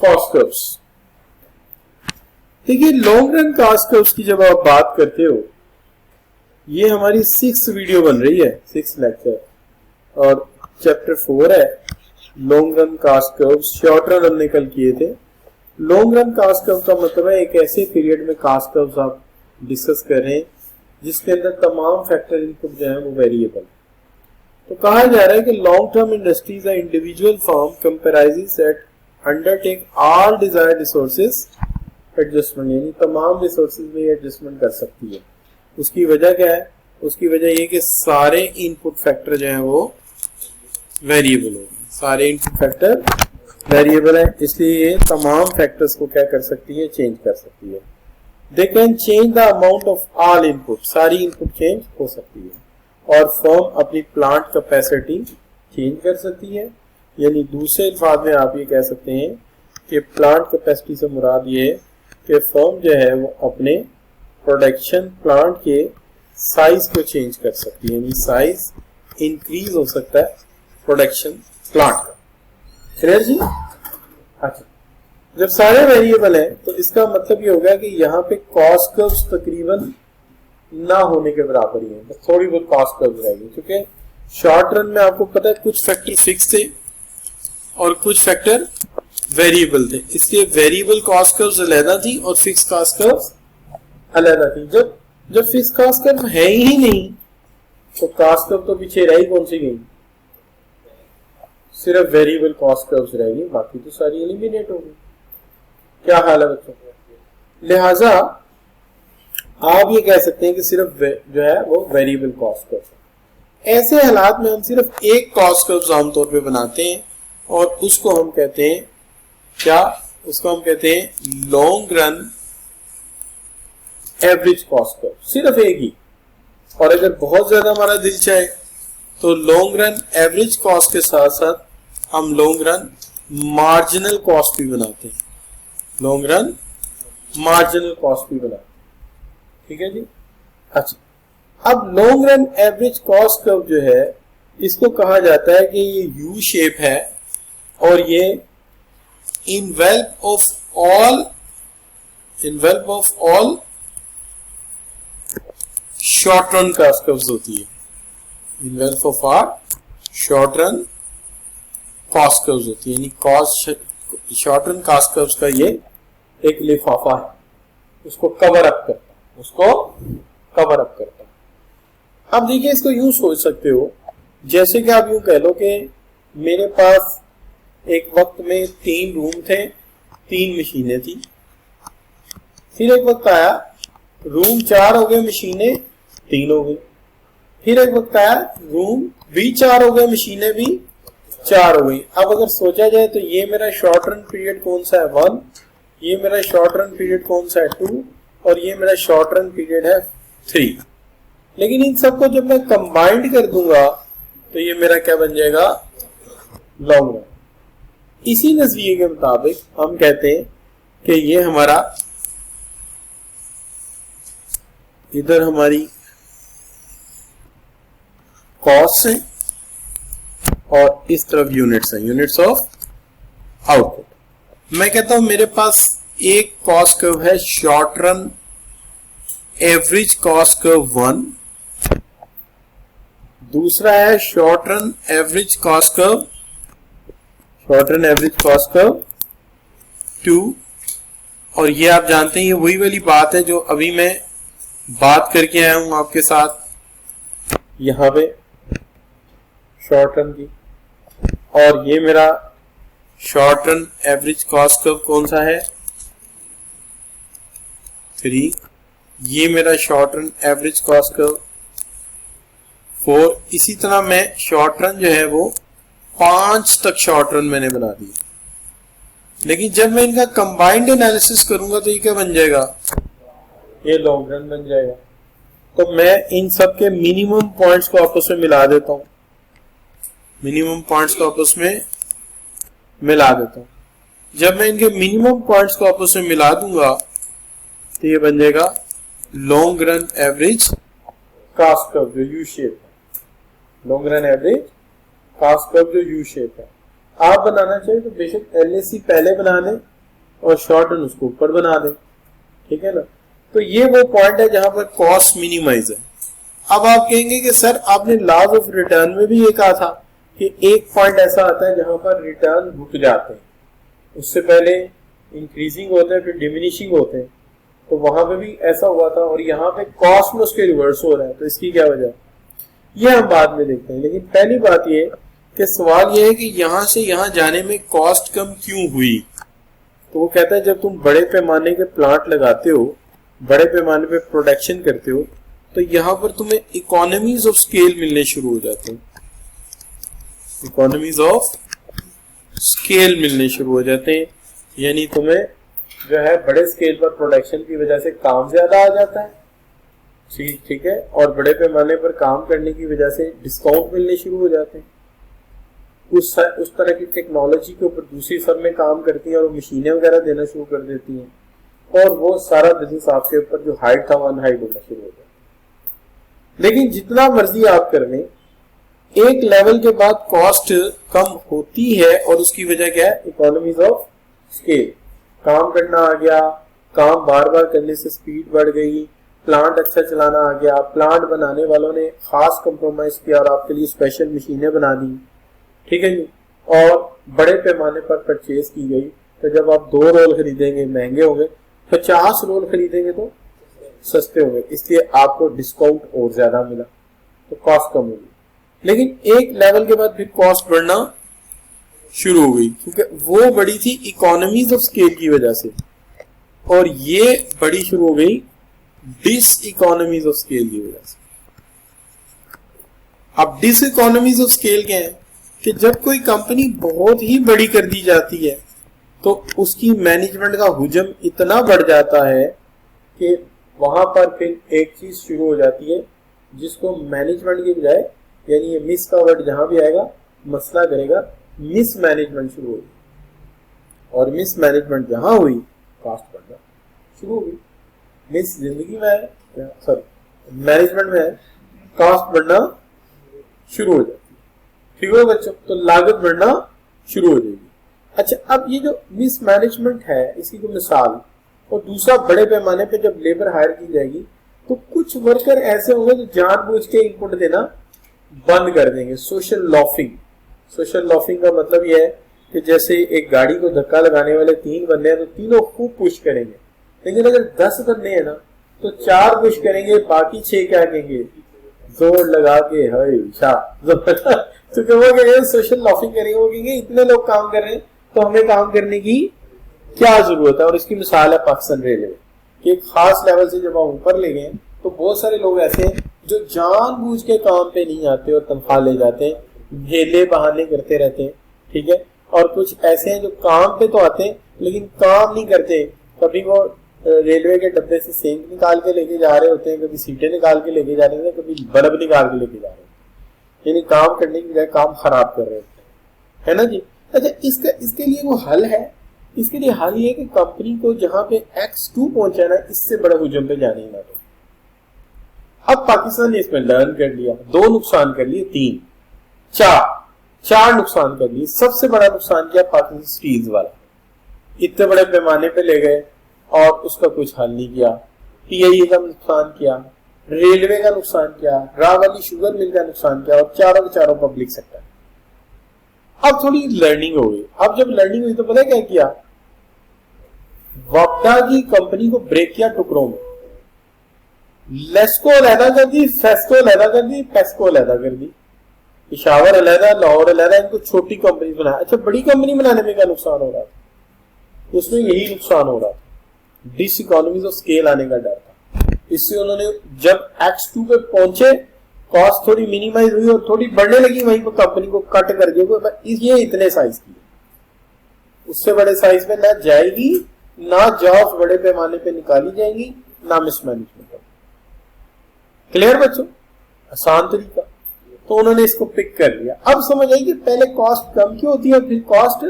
Cost curves. देखिए long run cost curves की जब आप बात करते हो, ये हमारी 6th वीडियो बन रही है, 6th लेक्चर, और चैप्टर 4 है long run cost curves. Short run हमने कल किए थे। लॉन्ग रन कॉस्ट कर्व का मतलब है एक ऐसे पीरियड में कॉस्ट कर्व्स आप डिस्कस कर रहे हैं जिसके अंदर तमाम फैक्टर इनपुट जो है वो वेरिएबल। तो कहा जा रहा है कि लॉन्ग टर्म इंडस्ट्रीज है individual firm comprises that undertake all desired resources adjustment, यानी तमाम रिसोर्सेज में एडजस्टमेंट कर सकती है। उसकी वजह क्या है? उसकी वजह ये कि सारे इनपुट फैक्टर जो है वो वेरिएबल होंगे, सारे इनपुट फैक्टर वेरिएबल है, इसलिए ये तमाम फैक्टर्स को क्या कर सकती है? चेंज कर सकती है। They can change the amount of all input, सारी इनपुट चेंज हो सकती है। और फर्म अपनी प्लांट कैपेसिटी चेंज कर सकती है, यानी दूसरे अल्फाज में आप ये कह सकते हैं कि प्लांट कैपेसिटी से मुराद ये है कि फर्म जो है वो अपने प्रोडक्शन प्लांट के साइज को चेंज कर सकती है, यानी साइज इंक्रीज हो सकता है प्रोडक्शन प्लांट का। क्लियर जी? अच्छा, जब सारे वेरिएबल हैं तो इसका मतलब ये होगा कि यहाँ पे कॉस्ट कर्व्स तकरीबन ना होने के बराबर ही है, बस थोड़ी बहुत कॉस्ट कर्व्स रहेगी, क्योंकि शॉर्ट रन में आपको पता है कुछ फैक्टर फिक्स थे और कुछ फैक्टर वेरिएबल थे, इसलिए वेरिएबल कॉस्ट कर्व्स अलग थी और फिक्स कॉस्ट कर्व्स अलग थी। जब फिक्स कॉस्ट कर्व है ही नहीं तो कॉस्ट कर्व तो पीछे रही कौन सी गई? सिर्फ वेरिएबल कॉस्ट कर्व्स रहेगी, बाकी तो सारी एलिमिनेट हो गई। क्या हाल है बच्चों? लिहाजा आप ये कह सकते हैं कि सिर्फ जो है वो वेरिएबल कॉस्ट कर्व। ऐसे हालात में हम सिर्फ एक कॉस्ट कर्व आमतौर पे बनाते हैं और उसको हम कहते हैं क्या? उसको हम कहते हैं long run average cost curve, सिर्फ एक ही। और अगर बहुत ज्यादा हमारा दिल चाहे तो लॉन्ग रन एवरेज कॉस्ट के साथ साथ हम लॉन्ग रन मार्जिनल कॉस्ट भी बनाते हैं, लॉन्ग रन मार्जिनल कॉस्ट भी बनाते हैं। ठीक है जी? अच्छा, अब long run average cost curve जो है इसको कहा जाता है कि ये यू शेप है और ये envelope of all short run cost curves होती है। Envelope of are short run cost curves होती है, यानी शॉर्ट रन कॉस्ट कर्व्स का ये एक लिफाफा है, उसको कवर अप करता है। अब देखिए, इसको यूं सोच सकते हो जैसे कि आप यूं कह लो कि मेरे पास एक वक्त में 3 रूम थे, 3 मशीनें थी। फिर एक वक्त आया रूम 4 हो गए, मशीनें 3 हो गई। फिर एक वक्त आया रूम भी 4 हो गए, मशीनें भी 4 हो गई। अब अगर सोचा जाए तो ये मेरा शॉर्ट रन पीरियड कौन सा है? 1, ये मेरा शॉर्ट रन पीरियड कौन सा है? 2, और ये मेरा शॉर्ट रन पीरियड है 3। लेकिन इन सबको जब मैं कंबाइंड कर दूंगा तो ये मेरा क्या बन जाएगा? Long run. इसी नजरिए के मुताबिक हम कहते हैं कि ये हमारा, इधर हमारी कॉस्ट है और इस तरफ यूनिट्स हैं, यूनिट्स ऑफ आउटपुट। मैं कहता हूं मेरे पास एक कॉस्ट कर्व है short run average cost curve 1, दूसरा है short run average cost curve 2, और ये आप जानते हैं ये वही वाली बात है जो अभी मैं बात करके आया हूं आपके साथ यहां पे शॉर्ट रन की। और ये मेरा short run average cost curve कौन सा है? 3। ये मेरा short run average cost curve 4। इसी तरह मैं शॉर्ट रन जो है वो 5 तक शॉर्ट रन मैंने बना दिया। लेकिन जब मैं इनका कंबाइंड एनालिसिस करूंगा तो ये क्या बन जाएगा? ये लॉन्ग रन बन जाएगा। तो मैं इन सब के मिनिमम पॉइंट्स को आपस में मिला देता हूं, जब मैं इनके मिनिमम पॉइंट्स को आपस में मिला दूंगा तो ये बन जाएगा long run average cost curve जो यू शेप है, long run average cost curve जो यू शेप है। आप बनाना चाहिए तो बेशक LAC पहले बना दें और शॉर्ट टर्म उसको ऊपर बना दें, ठीक है ना। तो ये वो पॉइंट है जहां पर कॉस्ट मिनिमाइज है। अब आप कहेंगे कि सर आपने लॉज ऑफ रिटर्न में भी ये कहा था कि एक पॉइंट ऐसा आता है जहां पर रिटर्न रुक जाते हैं, उससे पहले इंक्रीजिंग होते हैं फिर डिमिनिशिंग होते हैं, तो वहां पे भी ऐसा हुआ था और यहाँ पे कॉस्ट में उसके रिवर्स हो रहा है। तो इसकी क्या वजह, ये हम बाद में देखते हैं। लेकिन पहली बात ये कि सवाल ये है कि यहां से यहां जाने में कॉस्ट कम क्यों हुई। तो वो कहता है जब तुम बड़े पैमाने के प्लांट लगाते हो, बड़े पैमाने पे प्रोडक्शन करते हो, तो यहाँ पर तुम्हें इकोनॉमीज ऑफ स्केल मिलने शुरू हो जाते हैं, इकोनॉमीज ऑफ स्केल मिलने शुरू हो जाते हैं। यानी तुम्हें जो है बड़े स्केल पर प्रोडक्शन की वजह से काम ज्यादा आ जाता है, ठीक है, और बड़े पैमाने पर काम करने की वजह से डिस्काउंट मिलने शुरू हो जाते हैं। उस तरह की टेक्नोलॉजी के ऊपर दूसरी फर्में काम करती हैं और मशीनें वगैरह देना शुरू कर देती हैं, और वो सारा बिजनेस आपके ऊपर जो हाइट था वो अनहाइट होना शुरू हो जाता है। लेकिन जितना मर्जी आप कर लें, एक लेवल के बाद कॉस्ट कम होती है और उसकी वजह क्या है, इकोनॉमीज ऑफ स्केल। काम करना आ गया, काम बार बार करने से स्पीड बढ़ गई, प्लांट अच्छा चलाना आ गया, प्लांट बनाने वालों ने खास कंप्रोमाइज किया और आपके लिए स्पेशल मशीनें बना दी, ठीक है जी, और बड़े पैमाने पर परचेज की गई। तो जब आप 2 रोल खरीदेंगे महंगे होंगे, 50 रोल खरीदेंगे तो सस्ते होंगे, इसलिए आपको डिस्काउंट और ज्यादा मिला, तो कॉस्ट कम होगी। लेकिन एक लेवल के बाद फिर कॉस्ट बढ़ना शुरू हो गई, क्योंकि वो बड़ी थी इकोनॉमीज ऑफ स्केल की वजह से, और ये बड़ी शुरू हो गई डिस इकोनॉमीज ऑफ स्केल की वजह से। अब डिस इकोनॉमीज ऑफ स्केल क्या है कि जब कोई कंपनी बहुत ही बड़ी कर दी जाती है तो उसकी मैनेजमेंट का हुजम इतना बढ़ जाता है कि वहां पर फिर एक चीज शुरू हो जाती है जिसको मैनेजमेंट की बजाय, यानी ये मिस का वर्ड जहां भी आएगा मसला करेगा, मिस मैनेजमेंट शुरू हुई, और मिस मैनेजमेंट जहां हुई कॉस्ट बढ़ना शुरू हो गई। मिस जिंदगी में है, सॉरी मैनेजमेंट में है, कॉस्ट बढ़ना शुरू हो जाती है, ठीक है बच्चों, तो लागत बढ़ना शुरू हो जाएगी। अच्छा, अब ये जो मिस मैनेजमेंट है इसकी जो मिसाल, और दूसरा बड़े पैमाने पे जब लेबर हायर की जाएगी तो कुछ वर्कर ऐसे होंगे जो जानबूझ के इनपुट देना बंद कर देंगे। सोशल लॉफिंग, सोशल लॉफिंग का मतलब यह है कि जैसे एक गाड़ी को धक्का लगाने वाले 3 बंदे हैं तो तीनों खूब पुश करेंगे, लेकिन अगर 10 बंदे हैं ना तो 4 पुश करेंगे, बाकी 6 क्या कहेंगे, जोर लगा के हाय शाह तो क्या वो कहेंगे, सोशल लॉफिंग करेंगे, वो कहेंगे इतने लोग काम कर रहे हैं तो हमें काम करने की क्या जरूरत है। और इसकी मिसाल है पाकिस्तान रेलवे कि एक खास लेवल से जब हम ऊपर ले गए तो बहुत सारे लोग ऐसे हैं जो जानबूझ के काम पे नहीं आते और तनख्वाह ले जाते हैं, भेले बहाने करते रहते हैं, ठीक है, और कुछ ऐसे हैं जो काम पे तो आते हैं लेकिन काम नहीं करते। कभी वो रेलवे के डब्बे से सेंक निकाल के लेके जा रहे होते हैं, कभी सीटें निकाल के लेके जा रहे होते हैं, कभी बल्ब निकाल के लेके जा रहे हैं, यानी काम करने की बजाय काम खराब कर रहे होते हैं, है ना जी। अच्छा, इसके लिए वो हल है, इसके लिए हल ये है कि कंपनी को जहां पे X2 पहुंचा ना, इससे बड़ा हुजम पे जाने ही ना दो। अब पाकिस्तान ने इसमें लर्न कर लिया, 2 नुकसान कर लिए, 3 4 नुकसान कर लिए। सबसे बड़ा नुकसान किया पाकिस्तान स्टील्स वाला, इतने बड़े पैमाने पे ले गए और उसका कुछ हल नहीं किया। PIA का नुकसान किया, रेलवे का नुकसान किया, रावली शुगर मिल का नुकसान किया, और चारों के चारों पब्लिक सेक्टर। अब थोड़ी लर्निंग हो गई। अब जब लर्निंग हुई तो पता क्या किया, वक्ता की कंपनी को ब्रेक किया टुकड़ों में, लेस्को अलहदा कर दी, फेस्को अलहदा कर दी, पेस्को अलहदा कर दी, पिशावर अलहदा, लाहौर अलहदा, इनको छोटी कंपनी बनाया। अच्छा, बड़ी कंपनी बनाने में क्या नुकसान हो रहा था, उसमें यही नुकसान हो रहा था, डिस इकोनॉमीज ऑफ स्केल आने का डर था। इससे उन्होंने जब X2 पे पहुंचे, कॉस्ट थोड़ी मिनिमाइज हुई और थोड़ी बढ़ने लगी, वहीं पर कंपनी को कट कर दिया, ये इतने साइज की, उससे बड़े साइज में ना जाएगी, ना जॉब्स बड़े पैमाने पे निकाली जाएंगी, ना मिसमैनेजमेंट। क्लियर बच्चों, आसान तरीका। तो उन्होंने इसको पिक कर लिया। अब समझ आई कि पहले कॉस्ट कम क्यों होती है, फिर कॉस्ट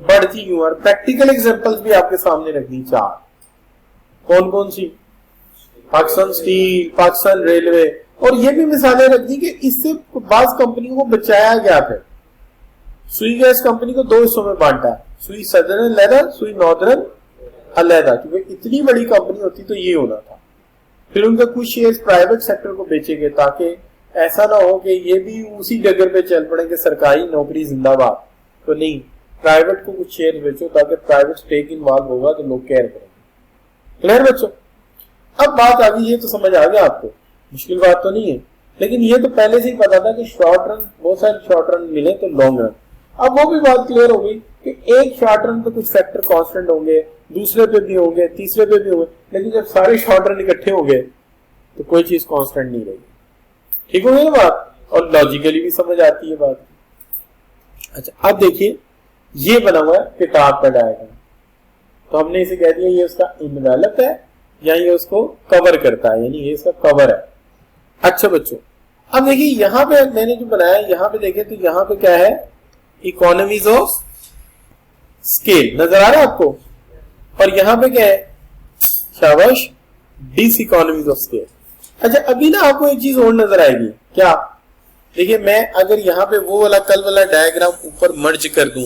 बढ़ती क्यों। और प्रैक्टिकल एग्जांपल्स भी आपके सामने रख दी 4। कौन कौन सी, पाकिस्तान स्टील, पाकिस्तान रेलवे, और ये भी मिसालें रख दी कि इससे बाज कंपनियों को बचाया गया था। सुई गैस कंपनी को दो हिस्सों में बांटा है, सुई सदर्न लेदर, सुई नॉर्दर्न अलहदा, क्योंकि इतनी बड़ी कंपनी होती तो ये होना था। फिर उनका कुछ शेयर्स प्राइवेट सेक्टर को बेचे गए ताकि ऐसा ना हो कि ये भी उसी डगर पे चल पड़े कि सरकारी नौकरी जिंदाबाद, तो नहीं, प्राइवेट को कुछ शेयर बेचो ताकि प्राइवेट स्टेक इन्वॉल्व होगा तो लोग केयर करेंगे। क्लियर बच्चों? अब बात आ गई, ये तो समझ आ गया आपको, मुश्किल बात तो नहीं है, लेकिन ये तो पहले से ही पता था कि शॉर्ट रन, बहुत सारे शॉर्ट रन मिले तो लॉन्ग रन। अब वो भी बात क्लियर हो गई कि एक शॉर्ट रन पे कुछ फैक्टर कांस्टेंट होंगे, दूसरे पे भी होंगे, तीसरे पे भी होंगे, लेकिन जब सारे शॉर्ट रन इकट्ठे होंगे तो कोई चीज कांस्टेंट नहीं रहेगी। ठीक हो गई ना बात? और लॉजिकली भी समझ आती है बात। अच्छा, अब देखिए ये बना हुआ है किताब का डायग्राम, तो हमने इसे कह दिया ये उसका इनवेलप है या ये उसको कवर करता है, यानी ये इसका कवर है। अच्छा बच्चों, अब देखिए यहाँ पे मैंने जो बनाया, यहाँ पे देखें तो यहाँ पे क्या है, इकोनॉमीज ऑफ स्केल नजर आ रहा है आपको, और यहाँ पे क्या है, शाबाश, डिस इकोनॉमीज ऑफ स्केल। अच्छा, अभी ना आपको एक चीज और नजर आएगी, क्या? देखिए मैं अगर यहाँ पे वो वाला कल वाला डायग्राम ऊपर मर्ज कर दूं,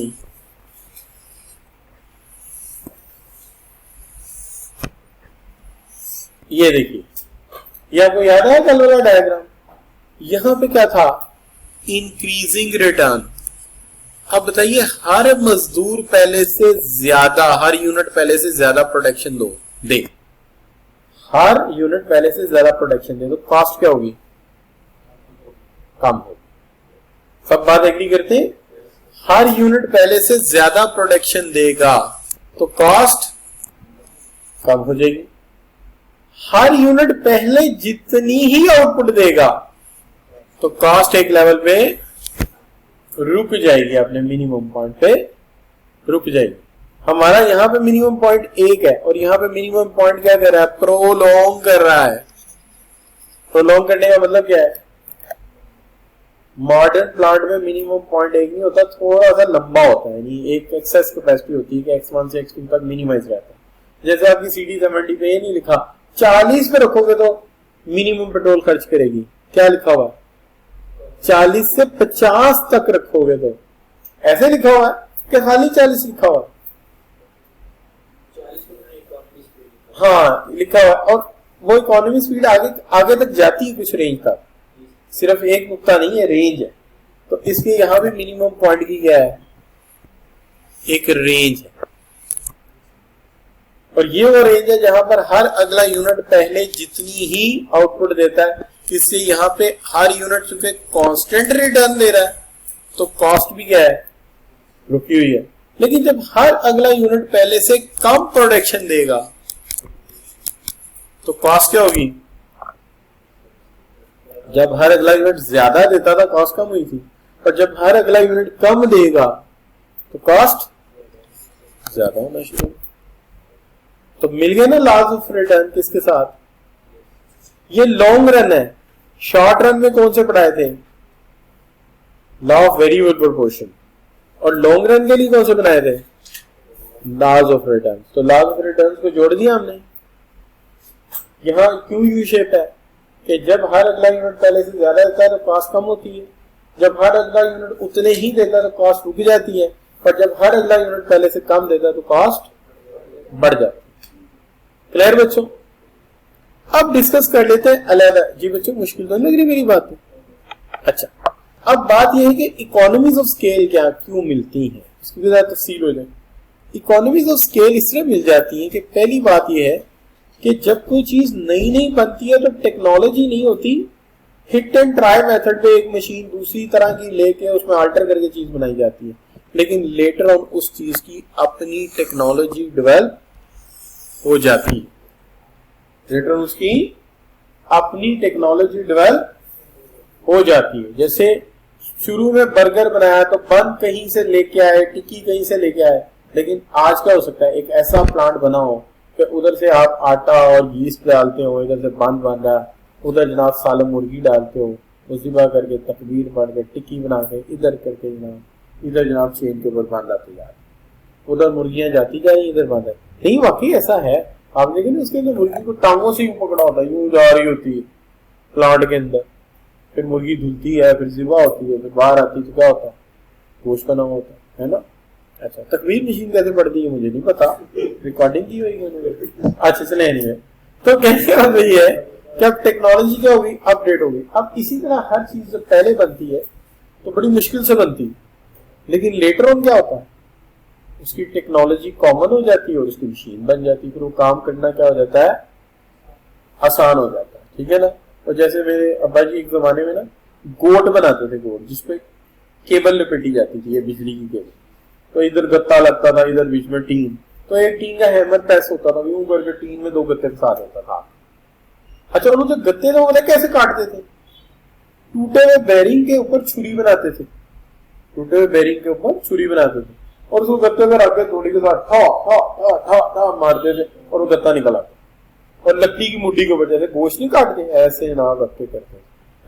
ये देखिए, ये आपको याद है कल वाला डायग्राम? यहां पे क्या था, इंक्रीजिंग रिटर्न। अब बताइए, हर मजदूर पहले से ज्यादा, हर यूनिट पहले से ज्यादा प्रोडक्शन दे, हर यूनिट पहले से ज्यादा प्रोडक्शन दे तो कॉस्ट क्या होगी, कम होगी। सब बात एग्री करते हैं? हर यूनिट पहले से ज्यादा प्रोडक्शन देगा तो कॉस्ट कम हो जाएगी। हर यूनिट पहले जितनी ही आउटपुट देगा तो कॉस्ट एक लेवल पे रुक जाएगी, अपने मिनिमम पॉइंट पे रुक जाएगी। हमारा यहां पे मिनिमम पॉइंट 1 है और यहां पे मिनिमम पॉइंट क्या कर रहा है, प्रोलॉन्ग कर रहा है। प्रोलॉन्ग करने का मतलब क्या है, मॉडर्न प्लांट में मिनिमम पॉइंट 1 नहीं होता, थोड़ा सा लंबा होता है, यानी एक एक्सेस कैपेसिटी होती है कि x1 से x2 तक मिनिमाइज रहता है। जैसे आपकी सीडी 70 पे ये नहीं लिखा 40 पे रखोगे तो मिनिमम पेट्रोल खर्च करेगी, क्या लिखा हुआ है 40 से 50 तक रखोगे तो, ऐसे लिखा हुआ है कि खाली 40 लिखा हुआ है? हाँ लिखा हुआ है, और वो इकोनॉमी स्पीड आगे तक जाती है कुछ रेंज तक, सिर्फ एक नुक्ता नहीं है, रेंज है। तो इसके यहां भी मिनिमम पॉइंट की क्या है, एक रेंज है, और ये वो रेंज है जहां पर हर अगला यूनिट पहले जितनी ही आउटपुट देता है, इससे यहाँ पे हर यूनिट चूंकि कांस्टेंट रिटर्न दे रहा है तो कॉस्ट भी क्या है, रुकी हुई है। लेकिन जब हर अगला यूनिट पहले से कम प्रोडक्शन देगा तो कॉस्ट क्या होगी, जब हर अगला यूनिट ज्यादा देता था कॉस्ट कम हुई थी, और जब हर अगला यूनिट कम देगा तो कॉस्ट ज्यादा होना शुरू। तो मिल गया ना लॉज ऑफ रिटर्न किसके साथ, ये लॉन्ग रन है। शॉर्ट रन में कौन से पढ़ाए थे, लॉ ऑफ वेरिएबल प्रोपोर्शन, और लॉन्ग रन के लिए कौन से बनाए थे, लॉज ऑफ रिटर्न। तो लॉज ऑफ रिटर्न को जोड़ दिया हमने। यहां क्यों यू शेप है कि जब हर अगला यूनिट पहले से ज्यादा देता है तो कॉस्ट कम होती है, जब हर अगला यूनिट उतने ही देता है तो कॉस्ट रुक जाती है, और जब हर अगला यूनिट पहले से कम देता है तो कॉस्ट बढ़ जाती है। क्लियर बच्चों? अब डिस्कस कर लेते हैं अलग। जी बच्चों, मुश्किल तो नहीं लग रही मेरी बात में? अच्छा, अब बात यह है कि इकोनॉमीज ऑफ स्केल क्या क्यों मिलती हैं, इसकी भी ज्यादा तफसील हो जाए। इकोनॉमीज ऑफ स्केल इसलिए मिल जाती है कि पहली बात यह है कि जब कोई चीज नई नई बनती है तो टेक्नोलॉजी नहीं होती, हिट एंड ट्राई मेथड पे एक मशीन दूसरी तरह की लेके उसमें अल्टर करके चीज बनाई जाती है, लेकिन लेटर ऑन उस चीज की अपनी टेक्नोलॉजी डेवलप हो जाती है, लेटर ऑन उसकी अपनी टेक्नोलॉजी डेवलप हो जाती है। जैसे शुरू में बर्गर बनाया तो बन कहीं से लेके आए, टिक्की कहीं से लेके आए, लेकिन आज क्या हो सकता है, एक ऐसा प्लांट बना हो कि उधर से आप आटा और यीस्ट डालते हो, इधर से बन बन रहा, उधर जनाब सालम मुर्गी डालते हो, मुसीबा करके तकबीर बन के टिक्की बना के इधर करके जनाब इधर जनाब चेन के ऊपर बांध आते जा, उधर मुर्गियां जाती जा रही, इधर बांधा। नहीं, वाकई ऐसा है। आप देखें उसके अंदर मुर्गी को टांगों से यूं पकड़ा होता है, यूं जा रही होती है प्लांट के अंदर, फिर मुर्गी धुलती है, फिर जिबा होती है, फिर बाहर आती है तो क्या होता है, गोश्त बना हुआ होता है ना। अच्छा, तकवीर मशीन कैसे पड़ती है मुझे नहीं पता, रिकॉर्डिंग की होगी उन्होंने। अच्छा चले एनीवे, तो कहने का मतलब ये है कि अब टेक्नोलॉजी क्या होगी, अपडेट होगी। अब इसी तरह हर चीज जब पहले बनती है तो बड़ी मुश्किल से बनती है, लेकिन लेटर ऑन क्या होता है, उसकी टेक्नोलॉजी कॉमन हो जाती है और उसकी मशीन बन जाती है, फिर वो काम करना क्या हो जाता है, आसान हो जाता है। ठीक है ना। और जैसे मेरे अब्बा जी एक जमाने में ना गोट बनाते थे, गोट जिसपे केबल लपेटी जाती थी, ये बिजली की केबल, तो इधर गत्ता लगता था, इधर बीच में टीन, तो एक टीन का हैमर प्रेस होता था, यूं करके टीन में 2 गत्ते फंसा देता था। अच्छा, उन्होंने गत्ते तो मतलब कैसे काटते थे, टूटे हुए बैरिंग के ऊपर छुरी बनाते थे, टूटे हुए बैरिंग के ऊपर छुरी बनाते थे और उसको गत्ते में रख के थोड़ी के साथ ठा ठा ठा ठा ठा मारते थे और वो गत्ता निकल आता। और लकड़ी की मुट्ठी के ऊपर जैसे गोश्त नहीं काटते ऐसे ना करते करते।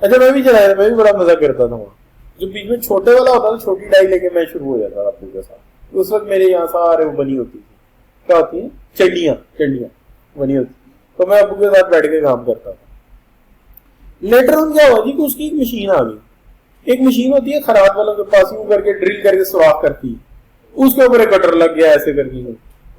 अच्छा, मैं भी चलाया, मैं भी बड़ा मजा करता था वहां। जो बीच में छोटे वाला होता था, छोटी डाई लेके मैं शुरू हो जाता था अब्बू के साथ। उस वक्त मेरे यहाँ सारे वो बनी होती थी, क्या होती है, चंडियां बनी होती, तो मैं अब्बू के साथ बैठ के काम करता था। लेटर ऑन क्या हुआ जी कि उसकी एक मशीन आ गई। एक मशीन होती है खराब वालों के पास, यूं करके ड्रिल करके सुराख करती है, उसके ऊपर एक कटर लग गया ऐसे करके,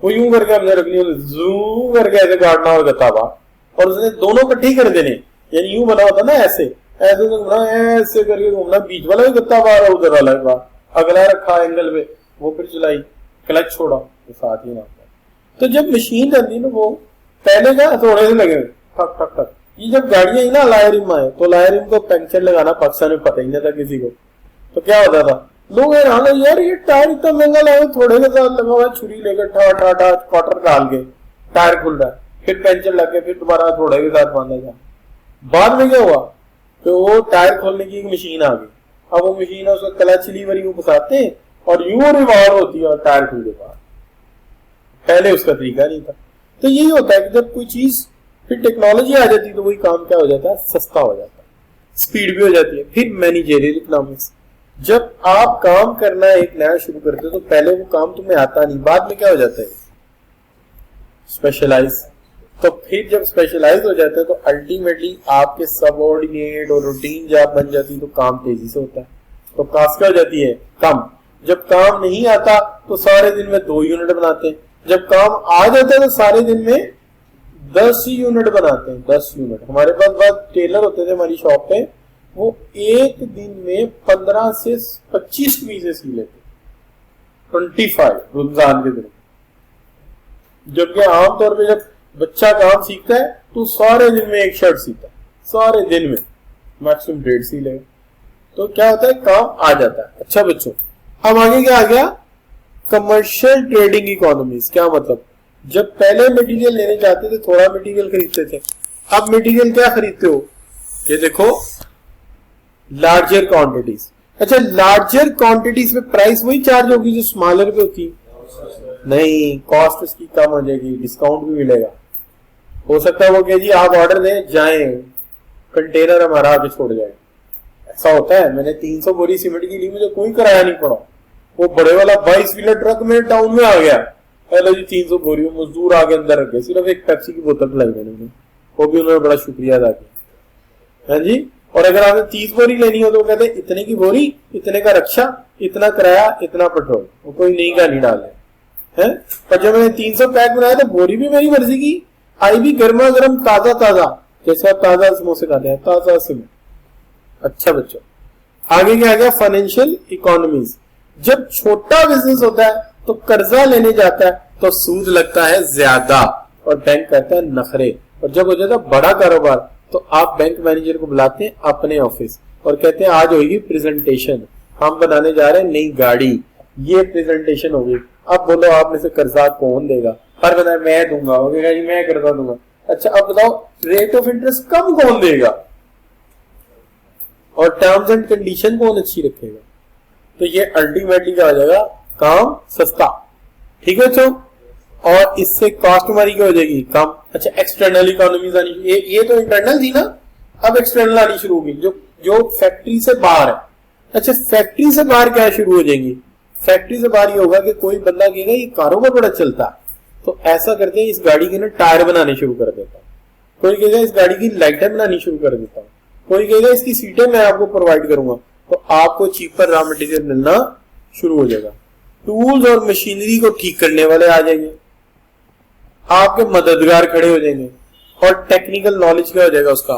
वो यूं करके हमने रख लिया, जूम करके ऐसे काटना और गत्ता बाहर, और उसने दोनों इकट्ठे कर देने, यानी यूं बना होता ना ऐसे ऐसे घूमना, ऐसे करके घूमना, बीच वाला भी गत्ता बाहर और उधर वाला भी बाहर, अगला रखा एंगल पे, वो फिर चलाई, क्लच छोड़ा तो साथ ही ना। तो जब मशीन रहती ना, वो पहले क्या थोड़े से लगे ठक ठक ठक, ये जब गाड़ियां ही ना लायरिम आए तो लायरिम को पंक्चर लगाना पाकिस्तान में पता ही नहीं था किसी को। तो क्या होता था, लोग हैरान, यार ये टायर इतना महंगा लगा, थोड़े के साथ लगा हुआ, छुरी लेकर ठा ठा ठा क्वार्टर डाल के टायर खुल रहा है, फिर पंक्चर लग के फिर दोबारा थोड़े के साथ बांधा जा। बाद में क्या हुआ, तो वो टायर खोलने की एक मशीन आ गई। अब वो मशीन है, उसका क्लच लीवर यूं फंसाते हैं और यूं रिवार्ड होती है और टायर खुल के बाहर। पहले उसका तरीका नहीं था। तो यही होता है कि जब कोई चीज फिर टेक्नोलॉजी आ जाती है तो वही काम क्या हो जाता है, सस्ता हो जाता है, स्पीड भी हो जाती है। फिर मैनेजरियल इकोनॉमिक्स, जब आप काम करना एक नया शुरू करते हो तो पहले वो काम तुम्हें आता नहीं, बाद में क्या हो जाता है, स्पेशलाइज। तो फिर जब स्पेशलाइज हो जाता है तो अल्टीमेटली आपके सबऑर्डिनेट और रूटीन जॉब बन जाती है, तो काम तेजी से होता है, तो कास्ट क्या हो जाती है, कम। जब काम नहीं आता तो सारे दिन में 2 यूनिट बनाते हैं, जब काम आ जाता है तो सारे दिन में 10 यूनिट बनाते हैं, 10 यूनिट। हमारे पास बहुत टेलर होते थे हमारी शॉप पे, वो एक दिन में 15 से 25 कमीजें सी लेते, 25 रमजान के दिन। जबकि आमतौर पे जब बच्चा काम सीखता है तो सारे दिन में एक शर्ट सीखता है, सारे दिन में मैक्सिमम 1.5 सी ले, तो क्या होता है, काम आ जाता है। अच्छा बच्चों, अब आगे क्या आ गया, कमर्शियल ट्रेडिंग इकोनॉमीज। क्या मतलब, जब पहले मटेरियल लेने जाते थे थोड़ा मटेरियल खरीदते थे, अब मटेरियल क्या खरीदते हो, ये देखो लार्जर क्वांटिटीज। अच्छा, लार्जर क्वांटिटीज में प्राइस वही चार्ज होगी जो स्मॉलर पे होती, नहीं, कॉस्ट उसकी कम हो जाएगी, डिस्काउंट भी मिलेगा। हो सकता है वो कहे जी आप ऑर्डर दें, जाएं, कंटेनर हमारा आगे छोड़ जाए। ऐसा होता है, मैंने 300 बोरी सीमेंट की ली, मुझे कोई किराया नहीं पड़ा, वो बड़े वाला 22 व्हीलर ट्रक मेरे टाउन में आ गया, पहले जी 300 बोरी, मजदूर आगे अंदर रख गए, सिर्फ एक पेप्सी की बोतल पिलाई मैंने, वो भी उन्होंने बड़ा शुक्रिया अदा किया, है जी। और अगर आपने 30 बोरी लेनी हो तो कहते हैं इतने की बोरी, इतने का रक्षा, इतना किराया, इतना पेट्रोल, वो कोई नहीं का नहीं डाले है। पर जब मैंने 300 पैक बनाया तो बोरी भी मेरी मर्जी की आई, भी गर्मा गर्म ताजा ताजा, जैसे आप ताजा समोसे खाते हैं, ताजा सीमेंट। अच्छा बच्चों, आगे क्या आ गया, फाइनेंशियल इकोनॉमीज। जब छोटा बिजनेस होता है तो कर्जा लेने जाता है तो सूद लगता है ज्यादा और बैंक करता है नखरे, और जब हो जाता है बड़ा कारोबार तो आप बैंक मैनेजर को बुलाते हैं अपने ऑफिस और कहते हैं आज होगी प्रेजेंटेशन, हम बनाने जा रहे हैं नई गाड़ी, ये प्रेजेंटेशन होगी, अब बोलो आप में से कर्जा कौन देगा, हर बंदा मैं दूंगा, जी मैं कर्जा दूंगा। अच्छा अब बताओ रेट ऑफ इंटरेस्ट कम कौन देगा और टर्म्स एंड कंडीशन कौन अच्छी रखेगा, तो ये अल्टीमेटली क्या हो जाएगा, काम सस्ता। ठीक है बच्चों, और इससे कॉस्ट हमारी क्या हो जाएगी, कम। अच्छा, एक्सटर्नल इकोनॉमीज आनी, ये तो इंटरनल थी ना, अब एक्सटर्नल आनी शुरू होगी, जो फैक्ट्री से बाहर है। अच्छा, फैक्ट्री से बाहर क्या शुरू हो जाएंगी, फैक्ट्री से बाहर ये होगा कि कोई बंदा कहेगा ये कारोबार बड़ा चलता है, तो ऐसा करते हैं इस गाड़ी के ना टायर बनाने शुरू कर देता हूं, कोई कहेगा इस गाड़ी की लाइटें बनानी शुरू कर देता हूं, कोई कहेगा इसकी सीटें मैं आपको प्रोवाइड करूंगा, तो आपको चीपर रॉ मटेरियल मिलना शुरू हो जाएगा। टूल्स और मशीनरी को ठीक करने वाले आ जाएंगे, आपके मददगार खड़े हो जाएंगे और टेक्निकल नॉलेज क्या हो जाएगा, उसका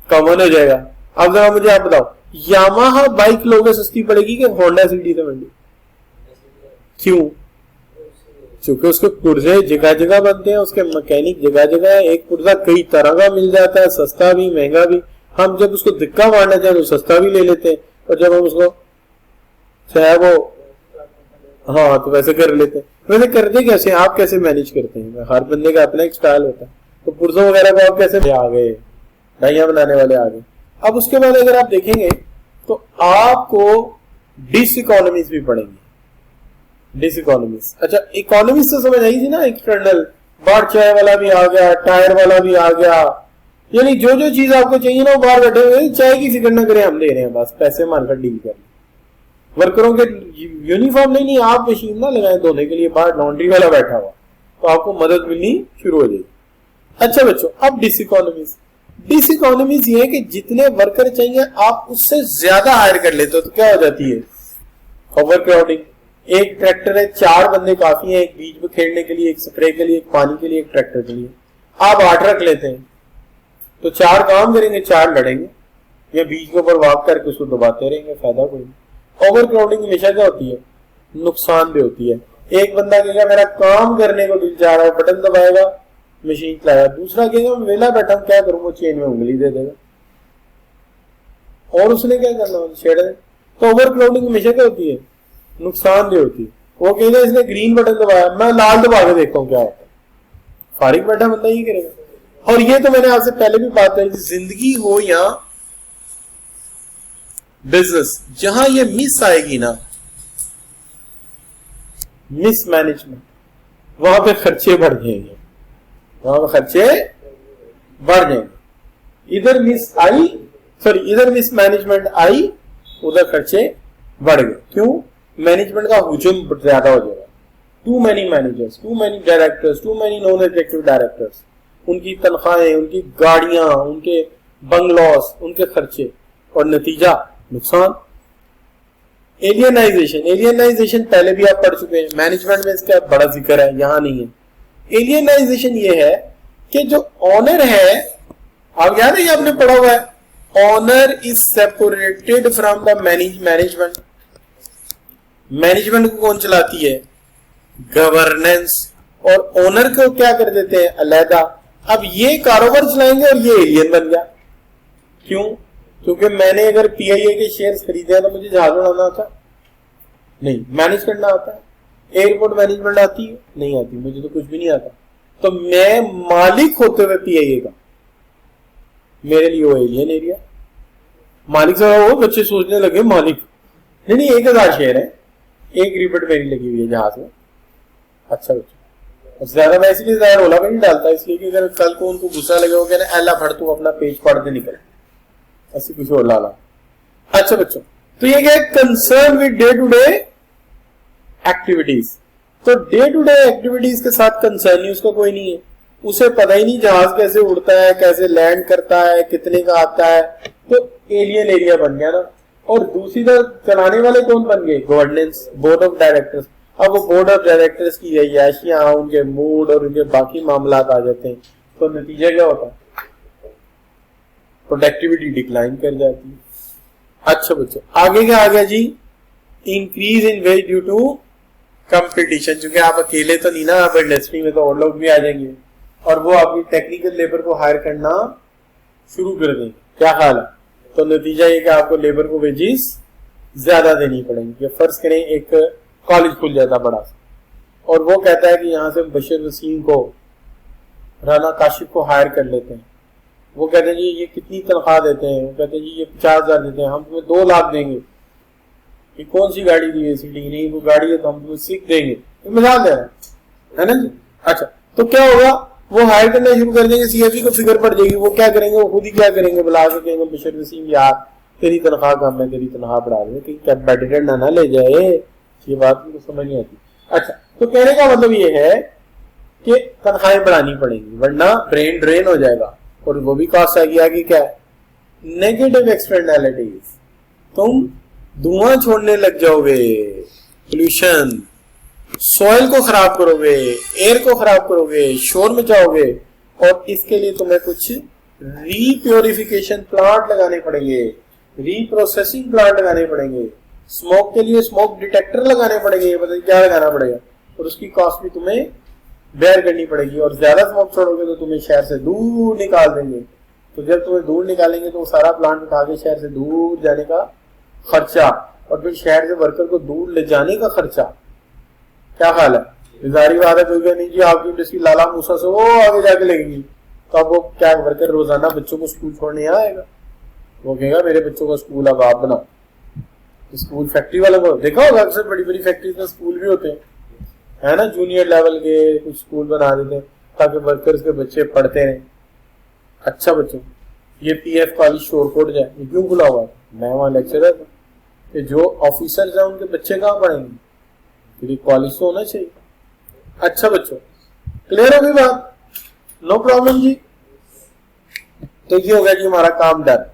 कॉमन हो जाएगा। अब जरा मुझे आप बताओ, यामाहा बाइक लोगे सस्ती पड़ेगी कि होंडा सिटी से मंडी? क्यों? क्योंकि उसके पुर्जे जगह जगह बनते हैं, उसके मैकेनिक जगह जगह है, एक पुर्जा कई तरह का मिल जाता है, सस्ता भी महंगा भी। हम जब उसको धक्का मारना चाहें तो सस्ता भी ले लेते हैं, और जब हम उसको चाहे वो हाँ तो वैसे कर लेते हैं। वैसे करते कैसे, आप कैसे मैनेज करते हैं? हर बंदे का अपना एक स्टाइल होता है। तो पुर्जों वगैरह को आप कैसे आ गए, डाइया बनाने वाले आ गए। अब उसके बाद अगर आप देखेंगे तो आपको डिस इकोनॉमीज भी पढ़ेंगे। डिस इकोनॉमीज, अच्छा इकोनॉमीज तो समझ आई थी ना, एक्सटर्नल, बाहर चाय वाला भी आ गया, टायर वाला भी आ गया, यानी जो जो चीज आपको चाहिए ना वो बाहर बैठे हुए, चाय की फिक्र न करें, हम दे रहे हैं, बस पैसे मानकर डील कर लें। वर्करों के यूनिफॉर्म नहीं, आप मशीन ना लगाए धोने के लिए, बाहर लॉन्ड्री वाला बैठा हुआ, तो आपको मदद मिलनी शुरू हो जाएगी। अच्छा बच्चों, अब डिस इकोनॉमीज। डिस इकोनॉमीज ये है कि जितने वर्कर चाहिए आप उससे ज्यादा हायर कर लेते हो, तो क्या हो जाती है? Over crowding. एक ट्रैक्टर है, 4 बंदे काफी हैं, एक बीज में खेलने के लिए, एक स्प्रे के लिए, एक पानी के लिए, एक ट्रैक्टर के लिए। आप 8 रख लेते हैं तो 4 काम करेंगे, 4 लड़ेंगे, या बीज के ऊपर वॉक करके उसको दबाते रहेंगे, फायदा कोई नहीं। ओवर क्राउडिंग हमेशा क्या होती है? नुकसान भी होती है। एक बंदा कहेगा मेरा काम करने को दिल चाह रहा है, बटन दबाएगा, मशीन चलाएगा। दूसरा कहेगा मैं वेला बैठा हूं, क्या करूं, वो चेन में उंगली दे देगा, और उसने क्या करना, छेड़ दे। तो ओवर क्राउडिंग हमेशा क्या होती है? नुकसान भी होती है। वो कहेगा इसने ग्रीन बटन दबाया, मैं लाल दबा के देखता हूँ क्या होता है। फारिग बैठा बंदा ही करेगा। और ये तो मैंने आपसे पहले भी बात करी, जिंदगी हो या बिजनेस, जहां ये मिस आएगी ना, मिस मैनेजमेंट, वहां पे खर्चे बढ़ जाएंगे, वहां पे खर्चे बढ़ जाएंगे। इधर मिस आई, सॉरी इधर मिस मैनेजमेंट आई, उधर खर्चे बढ़ गए। क्यों? मैनेजमेंट का हुजूम ज्यादा हो जाएगा। Too many managers, too many directors, too many non executive directors, उनकी तनख्वाहें, उनकी गाड़ियां, उनके बंगलॉस, उनके खर्चे, और नतीजा नुकसान। एलियनाइजेशन, एलियनाइजेशन पहले भी आप पढ़ चुके हैं, मैनेजमेंट में इसका बड़ा जिक्र है, यहां नहीं है। एलियनाइजेशन ये है कि जो ऑनर है, आप याद है, ये आपने पढ़ा हुआ है, owner is separated from the management. Management को कौन चलाती है? गवर्नेंस। और ओनर को क्या कर देते हैं? अलहदा। अब ये कारोबार चलाएंगे और ये एलियन बन गया। क्यों? क्योंकि मैंने अगर पीआईए के शेयर्स खरीदे हैं तो मुझे जहाज उड़ाना आता नहीं, मैनेज करना आता है। एयरपोर्ट मैनेजमेंट आती है? नहीं आती, मुझे तो कुछ भी नहीं आता। तो मैं मालिक होते हुए पीआईए का, मेरे लिए वो एलियन एरिया। मालिक से वो बच्चे सोचने लगे मालिक नहीं, 1000 शेयर है, एक रिबट मेरी लगी हुई है जहाज में। अच्छा बच्चा, ज्यादा मैं इसलिए ज्यादा रोला भी नहीं डालता, इसलिए कि अगर कल को उनको गुस्सा लगे हो गया, अल्लाह फड़ तू अपना पेज पढ़ के निकल, ऐसी कुछ और लाला। अच्छा बच्चों, तो ये क्या, concern with day to day activities. तो डे टू डे एक्टिविटीज के साथ कंसर्न ही उसका कोई नहीं है, उसे पता ही नहीं जहाज कैसे उड़ता है, कैसे लैंड करता है, कितने का आता है। तो एलियन एरिया बन गया ना। और दूसरी तरफ चलाने वाले कौन बन गए? Governance, board of directors. अब वो बोर्ड ऑफ डायरेक्टर्स की अय्याशियां, उनके मूड और उनके बाकी मामला आ जाते हैं, तो नतीजा क्या होता है? प्रोडक्टिविटी डिक्लाइन कर जाती है। अच्छा बच्चों, आगे क्या आ गया जी? Increase in wage due to competition. क्योंकि आप अकेले तो नहीं ना, आप इंडस्ट्री में तो और लोग भी आ जाएंगे और वो आपकी टेक्निकल लेबर को हायर करना शुरू कर देंगे। क्या ख्याल है? तो नतीजा ये कि आपको लेबर को वेजेस ज्यादा देनी पड़ेंगी। फर्ज करें एक कॉलेज खुल जाता बड़ा सा, और वो कहता है कि यहाँ से बशीर वसीम को, राना काशिफ को हायर कर लेते हैं। वो कहते हैं जी ये कितनी तनख्वाह देते हैं? वो कहते हैं जी ये 50,000 देते हैं, हम तुम्हें 2 लाख देंगे। ये कौन सी गाड़ी दी है? सिटी नहीं, वो गाड़ी है तो हम तुम्हें सीख देंगे। मिसाल दे रहे है ना जी। अच्छा, तो क्या होगा? वो हायर करना शुरू कर देंगे, सीएफई को फिक्र पड़ जाएगी। वो क्या करेंगे? वो खुद ही क्या करेंगे? बुला के कहेंगे बशीर वसीम यार तेरी तनख्वाह कम है, तेरी तनख्वाह बढ़ा देंगे, कहीं कंपेटिटर ना ले जाए। ये बात मुझे समझ नहीं आती। अच्छा, तो कहने का मतलब ये है कि तनख्वाहें बढ़ानी पड़ेंगी, वरना ब्रेन ड्रेन हो जाएगा। और वो भी कॉस्ट आ गया कि क्या? Negative externalities. तुम धुआं छोड़ने लग जाओगे, पोल्यूशन, सॉइल को खराब करोगे, एयर को खराब करोगे, शोर मचाओगे, और इसके लिए तुम्हें कुछ रीप्योरिफिकेशन प्लांट लगाने पड़ेंगे, रीप्रोसेसिंग प्लांट लगाने पड़ेंगे, स्मोक के लिए स्मोक डिटेक्टर लगाने पड़ेंगे, मतलब क्या लगाना पड़ेगा, और उसकी कॉस्ट भी तुम्हें बेयर करनी पड़ेगी। और ज्यादा स्मोक छोड़ोगे तो तुम्हें शहर से दूर निकाल देंगे। तो जब तुम्हें दूर निकालेंगे तो सारा प्लांट उठा के शहर से दूर जाने का खर्चा, और फिर शहर से वर्कर को दूर ले जाने का खर्चा, क्या ख्याल है? जारी बात है, कोई नहीं जी आपकी इंडस्ट्री लाला मूसा से वो आगे जाके लगेगी, तो अब वो क्या वर्कर रोजाना बच्चों को स्कूल छोड़ने आएगा? वो कहेगा मेरे बच्चों का स्कूल अब आप बनाओ। स्कूल फैक्ट्री वालों को देखा होगा, अक्सर बड़ी बड़ी फैक्ट्रीज में स्कूल भी होते हैं, है ना, जूनियर लेवल के कुछ स्कूल बना देते हैं ताकि वर्कर्स के बच्चे पढ़ते रहें। अच्छा बच्चों, ये पीएफ कॉलेज शोरकोट जाए, ये क्यों खुला हुआ है? मैं वहां लेक्चरर था कि जो ऑफिसर्स हैं उनके बच्चे कहाँ पढ़ेंगे, फिर कॉलेज तो होना चाहिए। अच्छा बच्चों, क्लियर होगी बात? नो प्रॉब्लम जी। तो ये हो गया जी हमारा काम डन।